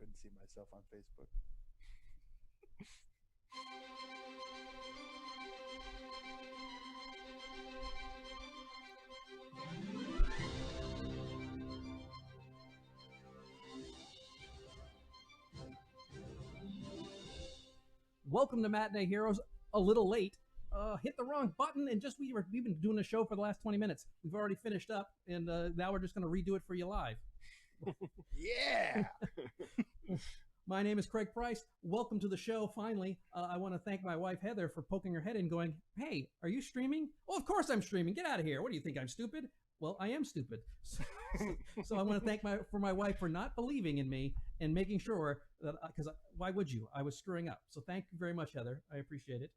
couldn't see myself on Facebook. Welcome to Matinee Heroes. A little late. Hit the wrong button, and we've been doing a show for the last 20 minutes. We've already finished up, and now we're just going to redo it for you live. Yeah. My name is Craig Price. Welcome to the show. Finally, I want to thank my wife Heather for poking her head in, going, "Hey, are you streaming?" "Well, of course I'm streaming. Get out of here. What do you think? I'm stupid?" Well, I am stupid. So I want to thank my wife for not believing in me and making sure that, because why would you? I was screwing up. So thank you very much, Heather. I appreciate it.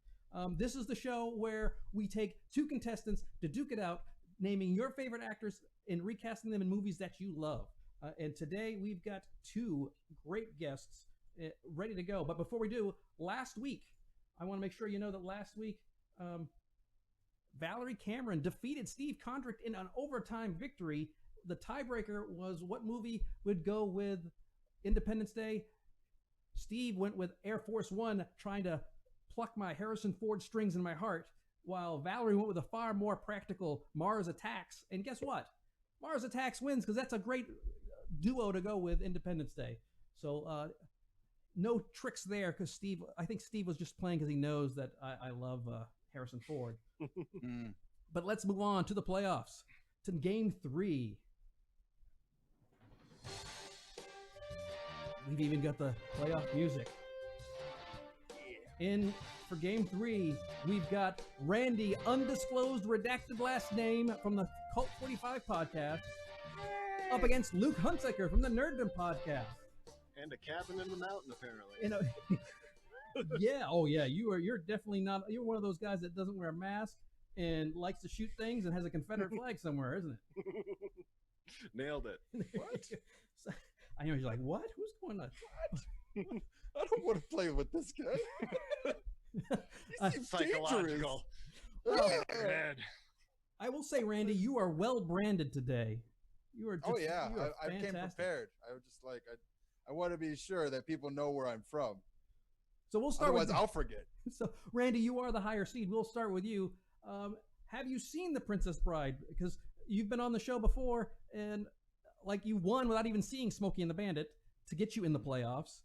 This is the show where we take two contestants to duke it out, naming your favorite actors and recasting them in movies that you love. And today we've got two great guests ready to go. But before we do, last week, I want to make sure you know that last week, Valerie Cameron defeated Steve Condrick in an overtime victory. The tiebreaker was what movie would go with Independence Day. Steve went with Air Force One, trying to pluck my Harrison Ford strings in my heart, while Valerie went with a far more practical Mars Attacks. And guess what? Mars Attacks wins, because that's a great duo to go with Independence Day. So no tricks there, because I think Steve was just playing because he knows that I love Harrison Ford. But let's move on to the playoffs, to Game 3. We've even got the playoff music. In for Game 3, we've got Randy, undisclosed redacted last name from the Cult 45 podcast, up against Luke Hunsaker from the Nerddom podcast. And a cabin in the mountain, apparently. Yeah, oh yeah, you're definitely not. You're one of those guys that doesn't wear a mask and likes to shoot things and has a Confederate flag somewhere, isn't it? Nailed it. What? So, I know you're like, what? Who's going on? What? I don't want to play with this guy. He seems Psychological. dangerous. Man. I will say, Randy, you are well branded today. You are. Just, Oh yeah, you are I came fantastic. prepared. I was just like, I want to be sure that people know where I'm from. So we'll start Otherwise, with. I'll forget. So, Randy, you are the higher seed. We'll start with you. Have you seen The Princess Bride? Because you've been on the show before, and like you won without even seeing Smokey and the Bandit to get you in the playoffs.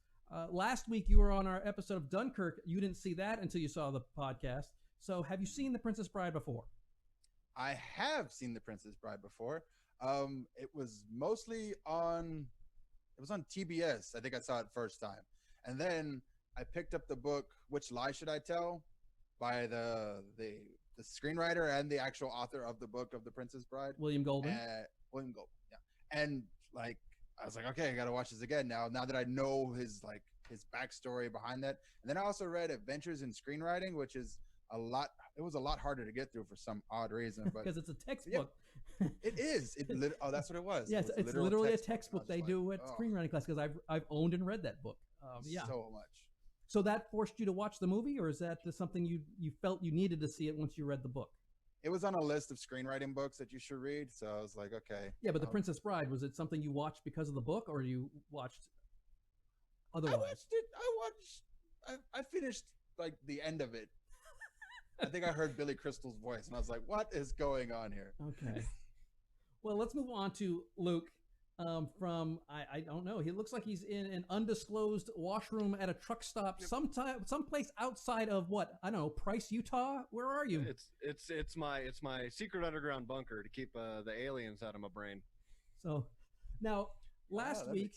Last week, you were on our episode of Dunkirk. You didn't see that until you saw the podcast. So have you seen The Princess Bride before? I have seen The Princess Bride before. It was mostly on. It was on TBS. I think I saw it first time, and then I picked up the book "Which Lie Should I Tell" by the screenwriter and the actual author of the book of The Princess Bride, William Goldman. William Goldman, yeah. And like, I was like, okay, I got to watch this again now that I know his backstory behind that. And then I also read Adventures in Screenwriting, which is it was a lot harder to get through for some odd reason, but Because it's a textbook. Yeah, it is. That's what it was. Yeah, it's literally a textbook they do at oh, screenwriting class, because I've owned and read that book. Yeah. so much. So that forced you to watch the movie, or is that just something you felt you needed to see it once you read the book? It was on a list of screenwriting books that you should read, so I was like, okay. Yeah, but The Princess Bride, was it something you watched because of the book, or you watched otherwise? I watched it. I finished like the end of it. I think I heard Billy Crystal's voice, and I was like, what is going on here? Okay. Well, let's move on to Luke. From I don't know. He looks like he's in an undisclosed washroom at a truck stop, someplace outside of what, I don't know, Price, Utah. Where are you? It's my secret underground bunker to keep the aliens out of my brain. So now last week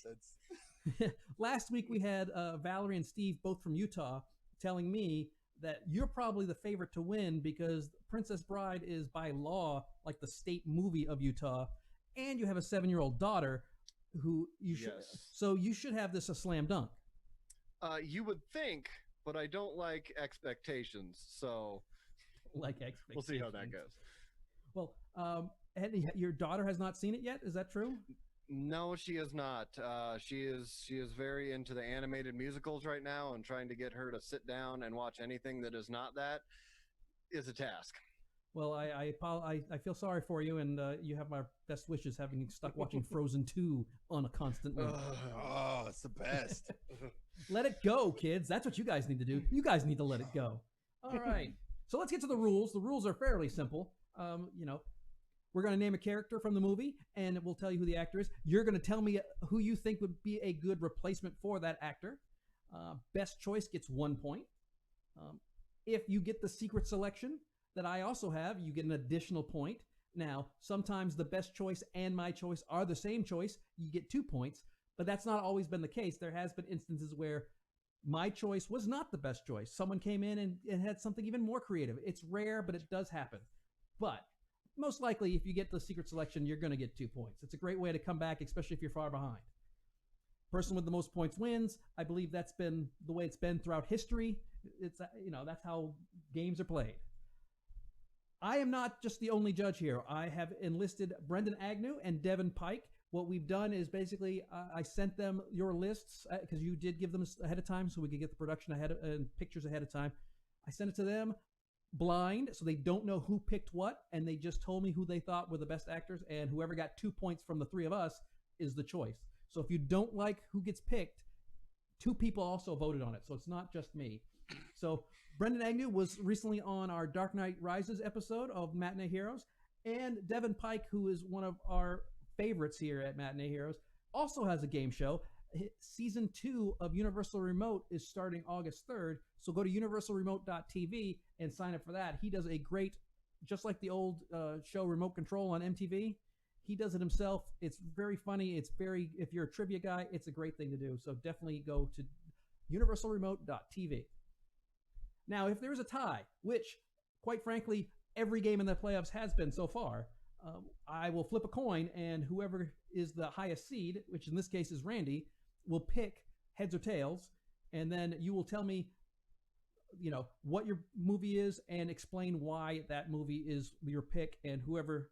we had Valerie and Steve, both from Utah, telling me that you're probably the favorite to win because Princess Bride is by law like the state movie of Utah. And you have a 7-year-old daughter who you should, Yes. So you should have this a slam dunk. You would think, but I don't like expectations, so Like expectations. we'll see how that goes. Well, your daughter has not seen it yet. Is that true? No, she is not. She is very into the animated musicals right now, and trying to get her to sit down and watch anything that is not that is a task. Well, I feel sorry for you, and you have my best wishes, having stuck watching Frozen 2 on a constant loop. Oh, it's the best. Let it go, kids. That's what you guys need to do. You guys need to let it go. All right. So let's get to the rules. The rules are fairly simple. We're going to name a character from the movie, and we'll tell you who the actor is. You're going to tell me who you think would be a good replacement for that actor. Best choice gets 1 point. If you get the secret selection that I also have, you get an additional point. Now, sometimes the best choice and my choice are the same choice. You get 2 points, but that's not always been the case. There has been instances where my choice was not the best choice. Someone came in and had something even more creative. It's rare, but it does happen. But most likely, if you get the secret selection, you're going to get 2 points. It's a great way to come back, especially if you're far behind. Person with the most points wins. I believe that's been the way it's been throughout history. It's that's how games are played. I am not just the only judge here. I have enlisted Brendan Agnew and Devin Pike. What we've done is basically I sent them your lists because you did give them ahead of time, so we could get the production and pictures ahead of time. I sent it to them blind, so they don't know who picked what, and they just told me who they thought were the best actors, and whoever got 2 points from the three of us is the choice. So if you don't like who gets picked, 2 people also voted on it, so it's not just me. So Brendan Agnew was recently on our Dark Knight Rises episode of Matinee Heroes, and Devin Pike, who is one of our favorites here at Matinee Heroes, also has a game show. Season 2 of Universal Remote is starting August 3rd, so go to universalremote.tv and sign up for that. He does a great, just like the old show Remote Control on MTV, he does it himself. It's very funny. If you're a trivia guy, it's a great thing to do. So definitely go to universalremote.tv. Now, if there's a tie, which, quite frankly, every game in the playoffs has been so far, I will flip a coin, and whoever is the highest seed, which in this case is Randy, will pick heads or tails, and then you will tell me, what your movie is and explain why that movie is your pick, and whoever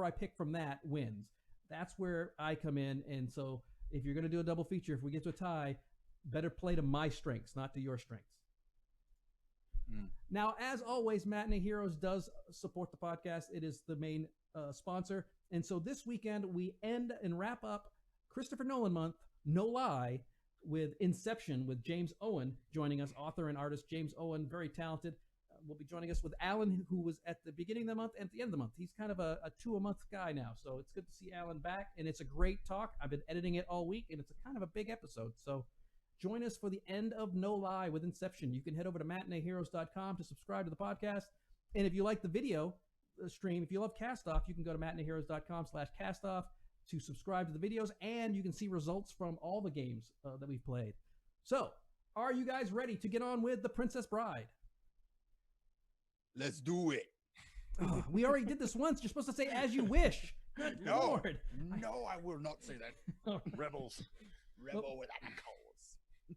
I pick from that wins. That's where I come in, and so if you're going to do a double feature, if we get to a tie, better play to my strengths, not to your strengths. Now, as always, Matinee Heroes does support the podcast. It is the main sponsor. And so this weekend, we end and wrap up Christopher Nolan month, no lie, with Inception, with James Owen joining us, author and artist James Owen, very talented. Will be joining us with Alan, who was at the beginning of the month and at the end of the month. He's kind of a 2-a-month guy now, so it's good to see Alan back, and it's a great talk. I've been editing it all week, and it's a kind of a big episode, so join us for the end of No Lie with Inception. You can head over to matineeheroes.com to subscribe to the podcast. And if you like the video stream, if you love CastOFF, you can go to matineeheroes.com/CastOFF to subscribe to the videos, and you can see results from all the games that we've played. So, are you guys ready to get on with The Princess Bride? Let's do it. Oh, we already did this once. You're supposed to say as you wish. Good Lord. No, I will not say that. Rebels. Rebel without a cause.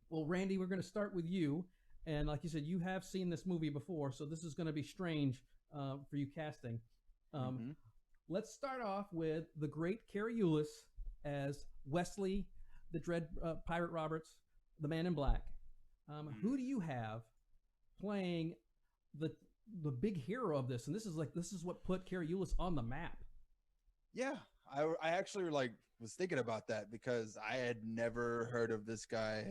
Well, Randy, we're going to start with you. And like you said, you have seen this movie before, so this is going to be strange for you casting. Let's start off with the great Carrie Ellis as Wesley, the Dread Pirate Roberts, the Man in Black. Who do you have playing the big hero of this? And this is what put Carrie Ellis on the map. Yeah, I actually was thinking about that because I had never heard of this guy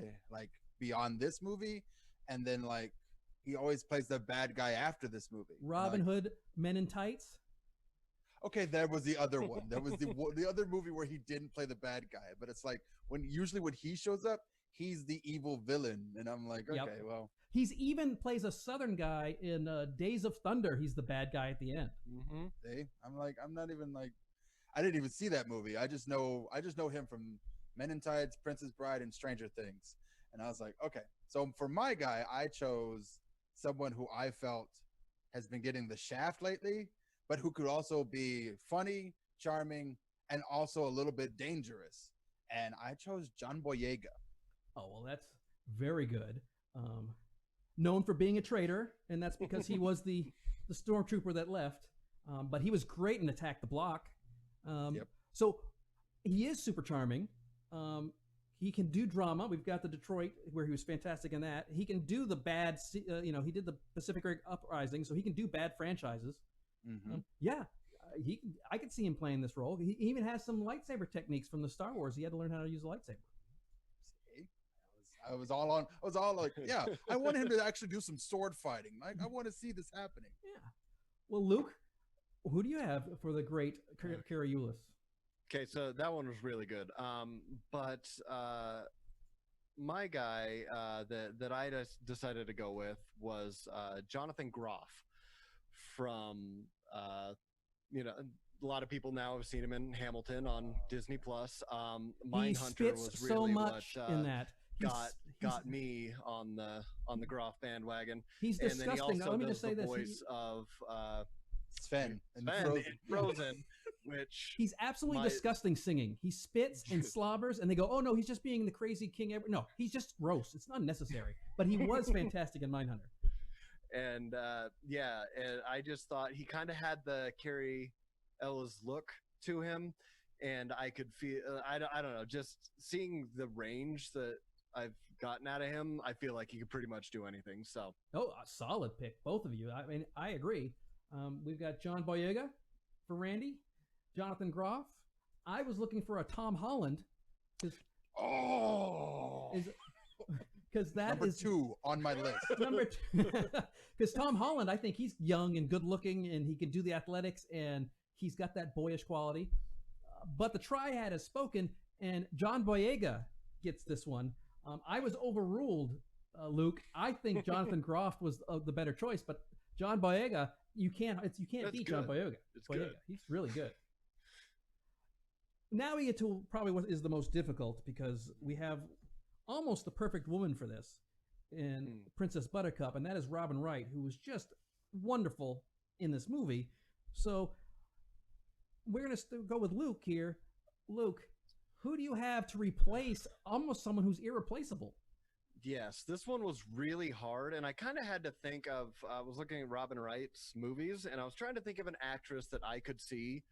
beyond this movie, and then he always plays the bad guy after this movie. Robin Hood, Men in Tights. Okay, there was the other one. There was the other movie where he didn't play the bad guy, but it's usually when he shows up, he's the evil villain, and I'm like, okay, well. He's even plays a Southern guy in Days of Thunder. He's the bad guy at the end. I'm not even I didn't even see that movie. I just know him from Men in Tights, Princess Bride, and Stranger Things. And I was like, okay. So for my guy, I chose someone who I felt has been getting the shaft lately, but who could also be funny, charming, and also a little bit dangerous. And I chose John Boyega. Oh, well, that's very good. Known for being a traitor, and that's because he was the stormtrooper that left. But he was great in Attack the Block. So he is super charming. He can do drama. We've got the Detroit where he was fantastic in that. He can do the bad, he did the Pacific Rim Uprising, so he can do bad franchises. I could see him playing this role. He even has some lightsaber techniques from the Star Wars. He had to learn how to use a lightsaber. See? I was all like, yeah, I want him to actually do some sword fighting. I want to see this happening. Yeah. Well, Luke, who do you have for the great Carrie Eulis? Okay, so that one was really good. But my guy that I decided to go with was Jonathan Groff from, a lot of people now have seen him in Hamilton on Disney Plus. Mindhunter was really so much what in that. Got me on the Groff bandwagon. He's disgusting. And then he also Let me does just say the this. voice of Sven in Frozen, which he's absolutely disgusting singing. He spits and slobbers, and they go, "Oh no, he's just being the crazy king." No, he's just gross. It's not necessary. But he was fantastic in Mindhunter. And and I just thought he kind of had the Carrie Ellis look to him, and I could feel I don't know, just seeing the range that I've gotten out of him, I feel like he could pretty much do anything. So a solid pick, both of you. I mean, I agree. We've got John Boyega for Randy, Jonathan Groff. I was looking for a Tom Holland. Because that number is 2 on my list. Number 2, because Tom Holland, I think he's young and good looking, and he can do the athletics, and he's got that boyish quality. But the triad has spoken, and John Boyega gets this one. I was overruled, Luke. I think Jonathan Groff was the better choice, but John Boyega, you can't beat John Boyega. Good. He's really good. Now we get to probably what is the most difficult, because we have almost the perfect woman for this in Princess Buttercup, and that is Robin Wright, who was just wonderful in this movie. So we're going to go with Luke here. Luke, who do you have to replace almost someone who's irreplaceable? Yes, this one was really hard, and I kind of had to think of, I was looking at Robin Wright's movies, and I was trying to think of an actress that I could see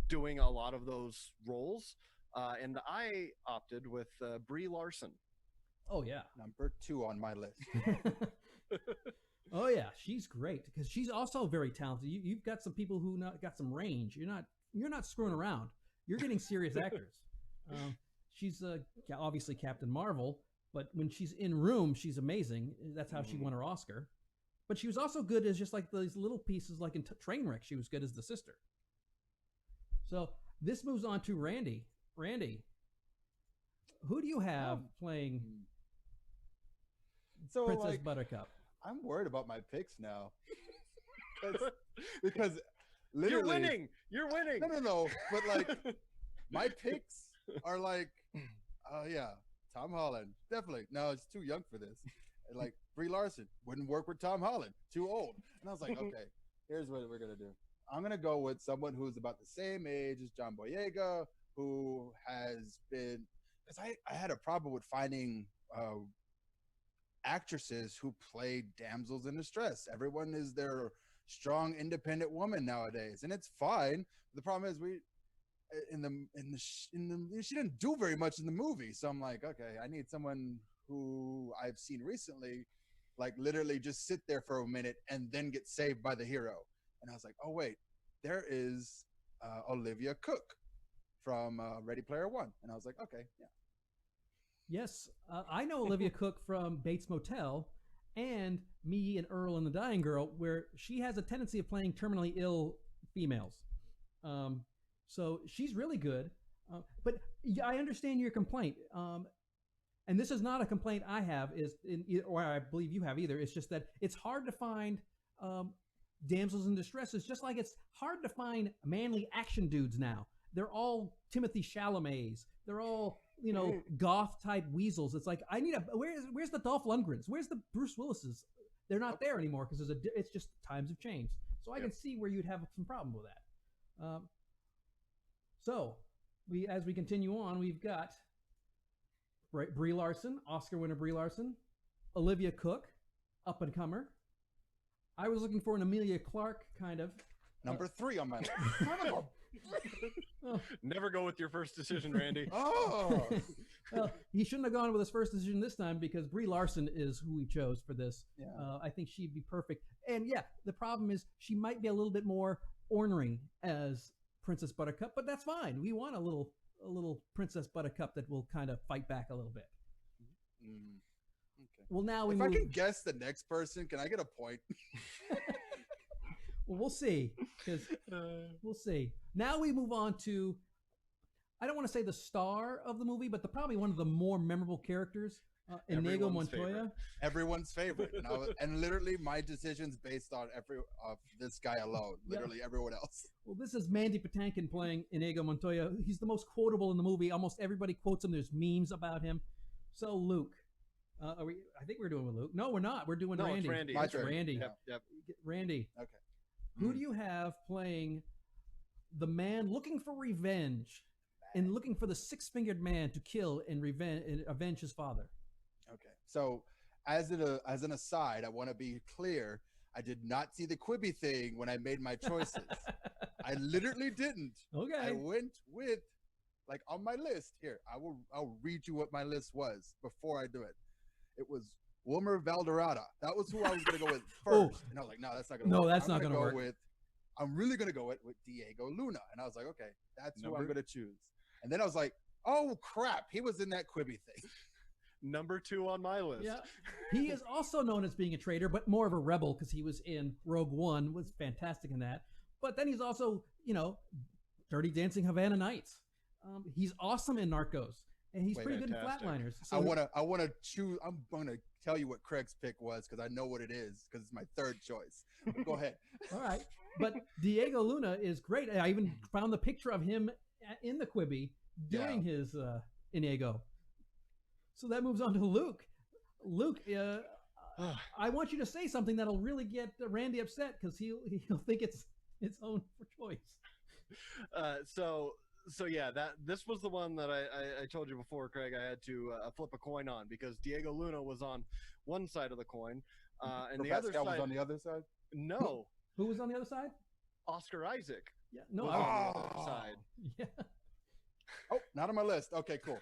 doing a lot of those roles, and I opted with Brie Larson. Oh, yeah. Number 2 on my list. Oh, yeah, she's great, because she's also very talented. You've got some people who got some range. You're not screwing around. You're getting serious actors. She's obviously Captain Marvel, but when she's in room, she's amazing. That's how she won her Oscar. But she was also good as just like these little pieces, like in Trainwreck. She was good as the sister. So this moves on to Randy. Randy, who do you have playing Princess Buttercup? I'm worried about my picks now. because literally... You're winning! No. But like, my picks are like, Tom Holland. Definitely. No, it's too young for this. And like, Brie Larson wouldn't work with Tom Holland. Too old. And I was like, okay, here's what we're going to do. I'm going to go with someone who's about the same age as John Boyega, who has been... Because I had a problem with finding actresses who play damsels in distress. Everyone is their strong, independent woman nowadays. And it's fine. The problem is she didn't do very much in the movie. So I'm like, okay, I need someone who I've seen recently, like literally just sit there for a minute and then get saved by the hero. And I was like, oh wait, there is Olivia Cooke from Ready Player One. And I was like, okay, yeah. Yes, I know Olivia Cooke from Bates Motel and Me and Earl and the Dying Girl, where she has a tendency of playing terminally ill females. So she's really good. But I understand your complaint. And this is not a complaint I have, or I believe you have either. It's just that it's hard to find damsels in distress. It's just like it's hard to find manly action dudes now. They're all Timothy Chalamet's. They're all, goth type weasels. It's like, I need where's the Dolph Lundgrens? Where's the Bruce Willis's? They're not there anymore because it's just times have changed. So I can see where you'd have some problem with that. So as we continue on, we've got Brie Larson, Oscar winner Brie Larson, Olivia Cooke, up and comer. I was looking for an Emilia Clarke kind of. Number 3 on my list. Never go with your first decision, Randy. Oh, Well, he shouldn't have gone with his first decision this time because Brie Larson is who he chose for this. yeah. I think she'd be perfect. And yeah, the problem is she might be a little bit more ornery as Princess Buttercup, but that's fine. We want a little Princess Buttercup that will kind of fight back a little bit. Mm. Okay. Well, now we If move. I can guess the next person, can I get a point? Well, we'll see. Because we'll see. Now we move on to, I don't want to say the star of the movie, but probably one of the more memorable characters, Inigo Everyone's Montoya. favorite. Everyone's favorite, and literally my decisions based on this guy alone. Literally everyone else. Well, this is Mandy Patinkin playing Inigo Montoya. He's the most quotable in the movie. Almost everybody quotes him. There's memes about him. So Luke, are we? I think we're doing with Luke. No, we're not. We're doing Randy. It's Randy. My It's turn. Randy. Yep. Randy. Okay. Who do you have playing the man looking for revenge and looking for the six-fingered man to kill and avenge his father? Okay. So as an aside, I want to be clear. I did not see the Quibi thing when I made my choices. I literally didn't. Okay. I went with like on my list here. I'll read you what my list was before I do it. It was Wilmer Valderrama. That was who I was going to go with first. Oh. And I was like, no, that's not going to work. No, that's I'm not gonna going to go work. with. I'm really going to go with Diego Luna. And I was like, okay, that's who I'm going to choose. And then I was like, oh crap, he was in that Quibi thing. Number 2 on my list. Yeah. He is also known as being a traitor, but more of a rebel because he was in Rogue One, was fantastic in that. But then he's also, Dirty Dancing Havana Nights. He's awesome in Narcos, and he's pretty good in Fantastic. Flatliners. So I want to choose. I'm going to tell you what Craig's pick was because I know what it is because it's my third choice. But go ahead. all right. But Diego Luna is great. I even found the picture of him in the Quibi doing his Inigo. So that moves on to Luke. Luke, I want you to say something that'll really get Randy upset because he'll think it's his own choice. So yeah, this was the one that I told you before, Craig. I had to flip a coin on because Diego Luna was on one side of the coin, and the other Pascal side was on the other side. No, Who was on the other side? Oscar Isaac Yeah, no, was I on the other side. yeah. Oh, not on my list. Okay, cool.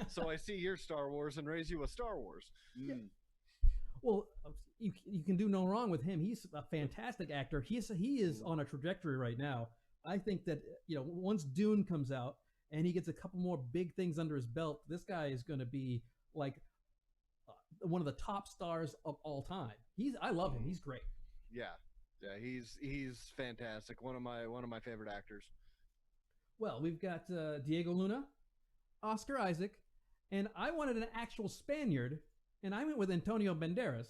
So I see your Star Wars and raise you a Star Wars. Mm. Well, you can do no wrong with him. He's a fantastic actor. He is on a trajectory right now. I think that once Dune comes out and he gets a couple more big things under his belt, this guy is going to be like one of the top stars of all time. I love him. He's great. Yeah, he's fantastic. One of my favorite actors. Well, we've got Diego Luna, Oscar Isaac, and I wanted an actual Spaniard, and I went with Antonio Banderas.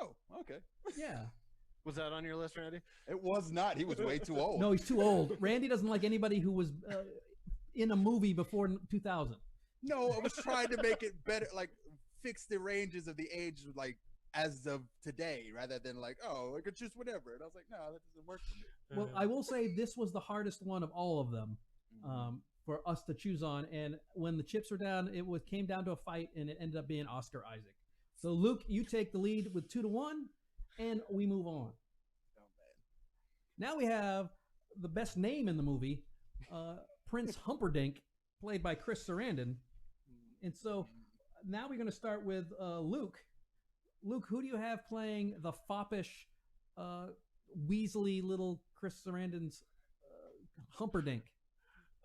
Oh, okay. Yeah. Was that on your list, Randy? It was not. He was way too old. No, he's too old. Randy doesn't like anybody who was in a movie before 2000. No, I was trying to make it better, like fix the ranges of the age, like as of today, rather than like, I could choose whatever. And I was like, no, that doesn't work for me. Well, I will say this was the hardest one of all of them for us to choose on. And when the chips were down, came down to a fight, and it ended up being Oscar Isaac. So, Luke, you take the lead with 2-1, and we move on. Oh, man. Now we have the best name in the movie, Prince Humperdinck, played by Chris Sarandon. And so now we're going to start with Luke. Luke, who do you have playing the foppish, Weasley little Chris Sarandon's Humperdinck?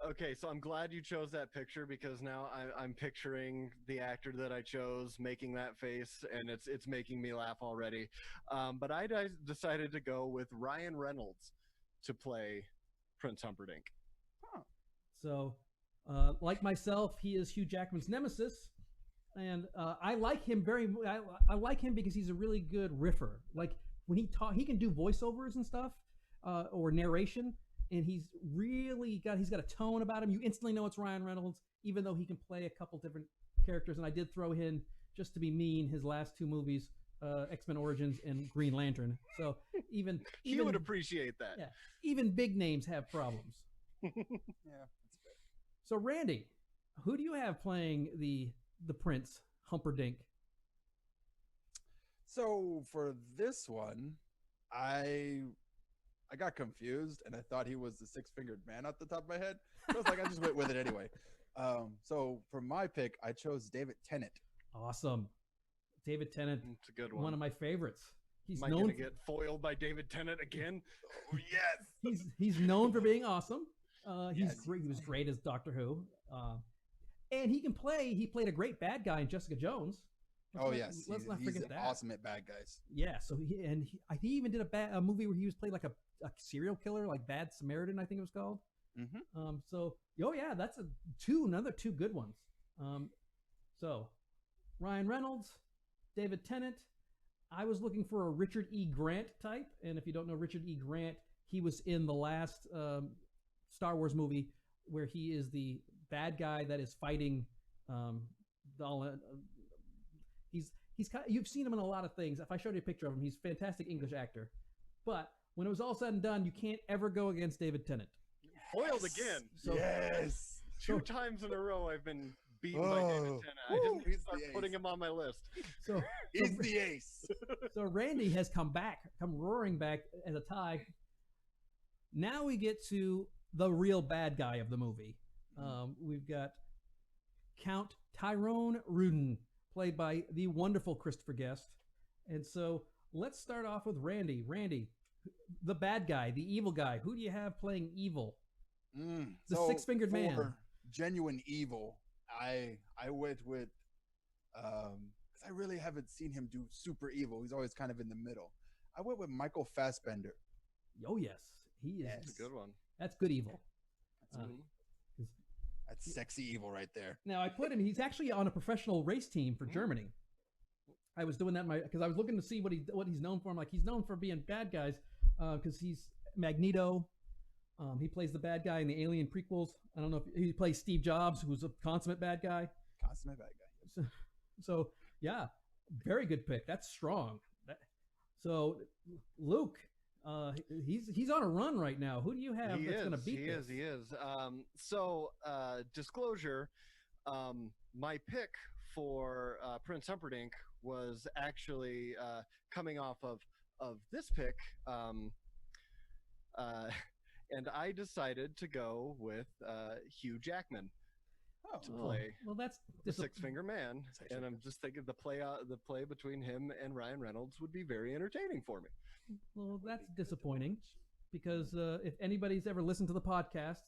Okay, so I'm glad you chose that picture because now I'm picturing the actor that I chose making that face, and it's making me laugh already. But I decided to go with Ryan Reynolds to play Prince Humperdinck. Huh. So, like myself, he is Hugh Jackman's nemesis, and I like him I like him because he's a really good riffer. Like when he can do voiceovers and stuff, or narration. And he's got a tone about him. You instantly know it's Ryan Reynolds, even though he can play a couple different characters. And I did throw in, just to be mean, his last 2 movies, X-Men Origins and Green Lantern. So even He would appreciate that. Yeah, even big names have problems. Yeah, that's fair. So Randy, who do you have playing the Prince Humperdinck? So for this one, I I got confused and I thought he was the six-fingered man off the top of my head. So I was like, I just went with it anyway. So for my pick, I chose David Tennant. Awesome. David Tennant. It's a good one. One of my favorites. He's Am I known going to get foiled by David Tennant again? Oh, yes. he's known for being awesome. He's Yes, great. He was great as Doctor Who. And he played a great bad guy in Jessica Jones. Yes. Let's not he's forget that. awesome at bad guys. Yeah, so he even did a movie where he was played like a serial killer, like Bad Samaritan, I think it was called. Mm-hmm. That's another two good ones. So Ryan Reynolds, David Tennant. I was looking for a Richard E. Grant type, and if you don't know Richard E. Grant, he was in the last Star Wars movie where he is the bad guy that is fighting. He's kind of, you've seen him in a lot of things. If I showed you a picture of him, he's a fantastic English actor. But when it was all said and done, you can't ever go against David Tennant. Foiled again. So, Yes. Two times in a row I've been beaten by David Tennant. I didn't He's start the putting ace. him on my list. So He's the ace. So Randy has come roaring back as a tie. Now we get to the real bad guy of the movie. We've got Count Tyrone Rudin, played by the wonderful Christopher Guest. And so let's start off with Randy. Randy, the bad guy, the evil guy. Who do you have playing evil? The six-fingered man. For genuine evil, I went with because I really haven't seen him do super evil. He's always kind of in the middle. I went with Michael Fassbender. Oh yes, he is. Yes. That's a good one. That's good evil. That's sexy evil right there. Now I put him. He's actually on a professional race team for Germany. I was doing that because I was looking to see what he's known for. I'm like, he's known for being bad guys because he's Magneto. He plays the bad guy in the Alien prequels. I don't know if he plays Steve Jobs, who's a consummate bad guy. Consummate bad guy. So yeah, very good pick. That's strong. So Luke, he's on a run right now. Who do you have that's going to beat this? He is. Disclosure, my pick for Prince Humperdinck was actually coming off of this pick. And I decided to go with Hugh Jackman to play. Well, that's the Six-Finger Man, and I'm just thinking the play between him and Ryan Reynolds would be very entertaining for me. Well, that's disappointing because if anybody's ever listened to the podcast,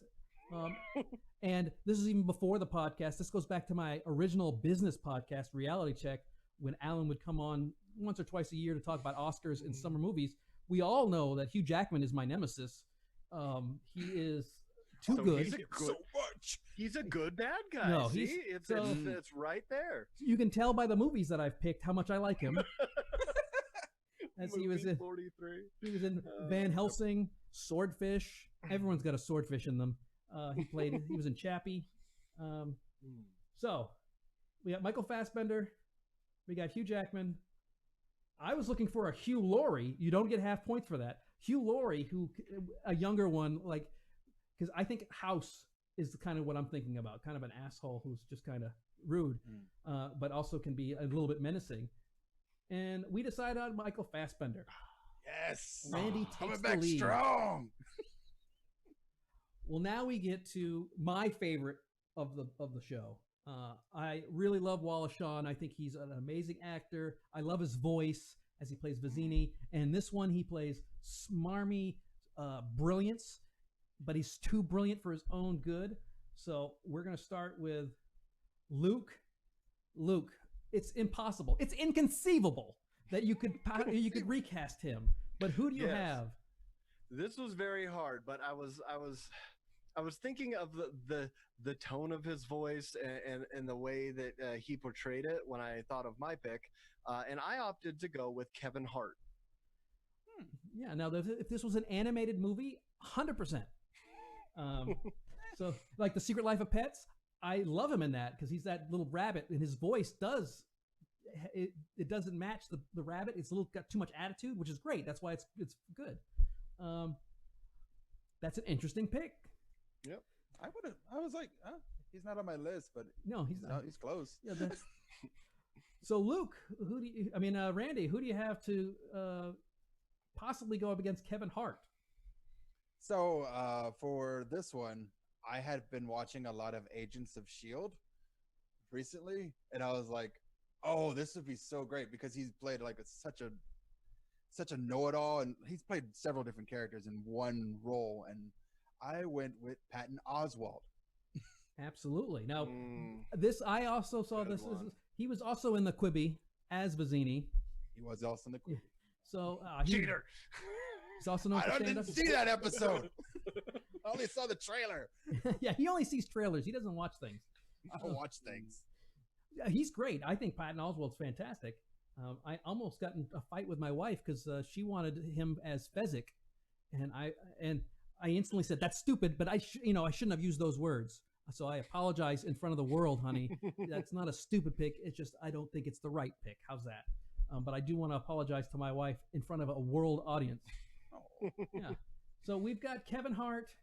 and this is even before the podcast, this goes back to my original business podcast, Reality Check, when Alan would come on once or twice a year to talk about Oscars and summer movies. We all know that Hugh Jackman is my nemesis. He is too good. So much. He's a good bad guy. No, see, it's right there. You can tell by the movies that I've picked how much I like him. As he was in 43. He was in Van Helsing, Swordfish. Everyone's got a swordfish in them. He was in Chappie. So we got Michael Fassbender. We got Hugh Jackman. I was looking for a Hugh Laurie. You don't get half points for that. Hugh Laurie, a younger one, like, because I think House is kind of what I'm thinking about. Kind of an asshole who's just kind of rude, but also can be a little bit menacing. And we decided on Michael Fassbender. Yes. Randy coming takes back the lead. strong. Well, now we get to my favorite of the show. I really love Wallace Shawn. I think he's an amazing actor. I love his voice as he plays Vizzini. And this one, he plays smarmy brilliance, but he's too brilliant for his own good. So we're going to start with Luke. Luke, it's impossible. It's inconceivable that you could recast him. But who do you have? This was very hard, but I was thinking of the tone of his voice and the way that he portrayed it when I thought of my pick, and I opted to go with Kevin Hart. Yeah. Now, if this was an animated movie, 100%. So, like The Secret Life of Pets, I love him in that because he's that little rabbit, and his voice it doesn't match the rabbit. It's got too much attitude, which is great. That's why it's good. That's an interesting pick. Yep. I was like, he's not on my list, but no, he's not. He's close. Yeah. So Luke, Randy, who do you have to possibly go up against Kevin Hart? So for this one, I had been watching a lot of Agents of S.H.I.E.L.D. recently, and I was like, "Oh, this would be so great," because he's played like such a know-it-all, and he's played several different characters in one role. And I went with Patton Oswalt. Absolutely. Now, I also saw this. He was also in the Quibi as Vizzini. He was also in the Quibi. So Cheater. He's also known for I stand-up. didn't see that episode. I only saw the trailer. Yeah, he only sees trailers. He doesn't watch things. I don't watch things. He's great. I think Patton Oswalt's fantastic. I almost got in a fight with my wife because she wanted him as Fezzik, and I instantly said that's stupid. But I shouldn't have used those words. So I apologize in front of the world, honey. That's not a stupid pick. It's just I don't think it's the right pick. How's that? But I do want to apologize to my wife in front of a world audience. Oh. Yeah. So we've got Kevin Hart.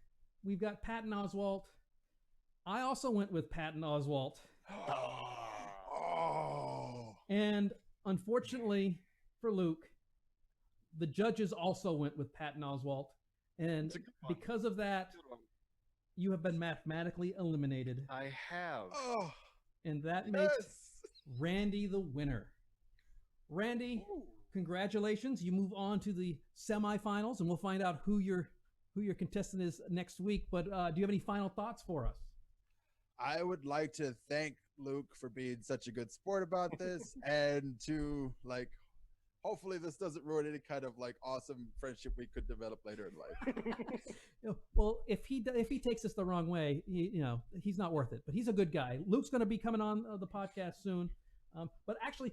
We've got Patton Oswalt. I also went with Patton Oswalt. Oh. And unfortunately for Luke, the judges also went with Patton Oswalt. And because of that, you have been mathematically eliminated. I have. Oh. And that makes Randy the winner. Randy, congratulations. You move on to the semifinals, and we'll find out who your contestant is next week. But do you have any final thoughts for us? I would like to thank Luke for being such a good sport about this, and to hopefully this doesn't ruin any kind of awesome friendship we could develop later in life. Well, if he takes this the wrong way, he's not worth it. But he's a good guy. Luke's going to be coming on the podcast soon. But actually,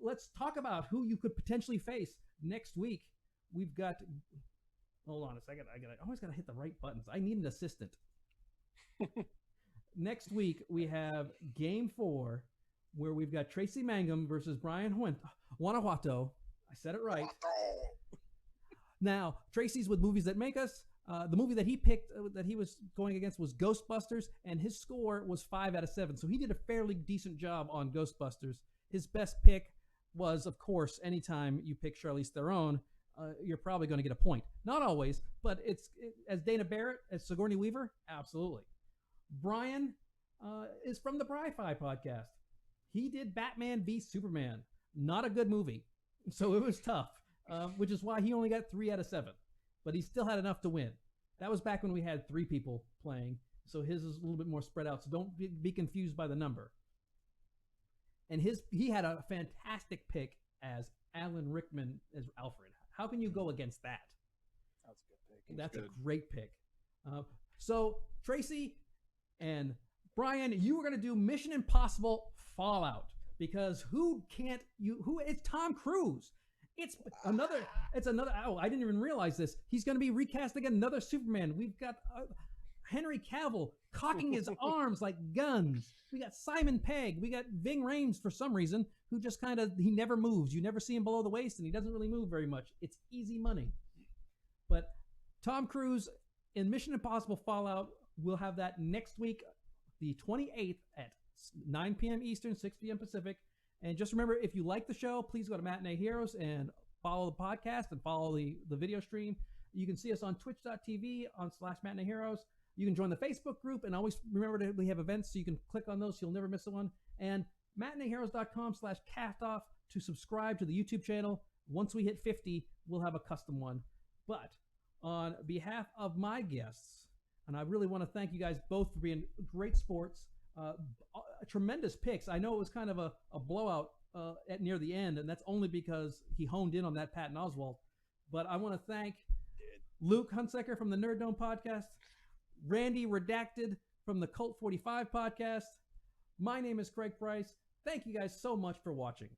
let's talk about who you could potentially face next week. We've got. Hold on a second. I always got to hit the right buttons. I need an assistant. Next week we have Game 4, where we've got Tracy Mangum versus Brian Guanajuato. I said it right. Now, Tracy's with Movies That Make Us. The movie that he picked, that he was going against, was Ghostbusters, and his score was 5 out of 7. So he did a fairly decent job on Ghostbusters. His best pick was, of course, anytime you pick Charlize Theron, you're probably going to get a point. Not always, but as Dana Barrett, as Sigourney Weaver, absolutely. Brian is from the Bri-Fi podcast. He did Batman v Superman. Not a good movie. So it was tough, which is why he only got 3 out of 7. But he still had enough to win. That was back when we had 3 people playing. So his is a little bit more spread out. So don't be confused by the number. And he had a fantastic pick as Alan Rickman as Alfred. How can you go against that? That's a good pick. That's a great pick. So Tracy and Brian, you were going to do Mission Impossible Fallout, because it's Tom Cruise. It's another, I didn't even realize this. He's going to be recasting another Superman. We've got Henry Cavill cocking his arms like guns. We got Simon Pegg. We got Ving Rhames for some reason, who just he never moves. You never see him below the waist, and he doesn't really move very much. It's easy money. But Tom Cruise in Mission Impossible Fallout, we'll have that next week, the 28th at 9 p.m. Eastern, 6 p.m. Pacific. And just remember, if you like the show, please go to Matinee Heroes and follow the podcast and follow the video stream. You can see us on twitch.tv/Matinee Heroes. You can join the Facebook group, and always remember that we have events, so you can click on those so you'll never miss one. And matineeheroes.com/CastOFF to subscribe to the YouTube channel. Once we hit 50, we'll have a custom one. But on behalf of my guests, and I really want to thank you guys both for being great sports, tremendous picks. I know it was kind of a blowout at near the end, and that's only because he honed in on that Patton Oswalt. But I want to thank Luke Hunsaker from the Nerd Dome podcast, Randy Redacted from the Cult 45 podcast. My name is Craig Price. Thank you guys so much for watching.